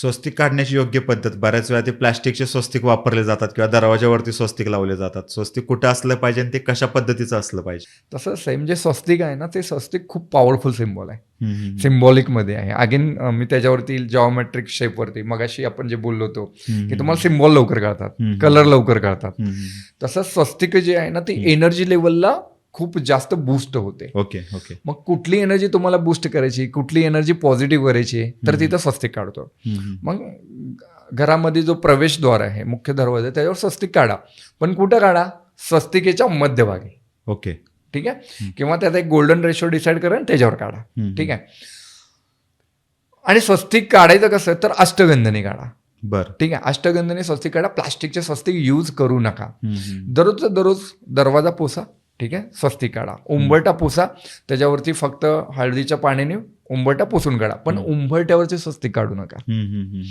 स्वस्तिक काढण्याची योग्य पद्धत, बऱ्याच वेळा ते प्लास्टिकचे स्वस्तिक वापरले जातात किंवा दरवाजावरती स्वस्तिक लावले जातात. स्वस्तिक कुठं असलं पाहिजे आणि ते कशा पद्धतीचं असलं पाहिजे? तसं सेम जे स्वस्तिक आहे ना, ते स्वस्तिक खूप पॉवरफुल सिम्बॉल आहे. हम्म, हम्म, सिम्बॉलिकमध्ये आहे. अगेन मी त्याच्यावरती जॉमेट्रिक शेपवरती मगाशी आपण जे बोललो होतो हम्म, की तुम्हाला सिम्बॉल लवकर कळतात, हम्म. कलर लवकर कळतात. हम्म, हम्म. तसं स्वस्तिक जे आहे ना, ती एनर्जी लेवलला खूप जास्त बूस्ट होते. Okay okay. मग कुठली एनर्जी तुम्हाला बूस्ट करायची, कुठली एनर्जी पॉझिटिव्ह करायची, तर तिथं स्वस्तिक काढतो. हम्म, हम्म. मग घरामध्ये जो प्रवेशद्वार आहे, मुख्य दरवाजा, त्याच्यावर स्वस्तिक काढा. पण कुठं काढा? स्वस्तिकेच्या मध्यभागी. ओके. ठीक आहे. किंवा त्यात एक गोल्डन रेशो डिसाईड करा आणि त्याच्यावर काढा. ठीक आहे. आणि स्वस्तिक काढायचं कसं तर अष्टगंधनी काढा. बरं. ठीक आहे. अष्टगंधनी स्वस्तिक काढा. प्लास्टिकचे स्वस्तिक यूज करू नका. हम्म. दररोज दरवाजा पुसा. ठीक आहे. स्वस्तिक काढा. उंबरटा पुसा. त्याच्यावरती फक्त हळदीच्या पाण्याने उंबरटा पुसून काढा. पण उंबरट्यावरचे स्वस्तिक काढू नका. हम्म, हम्म, हम्म.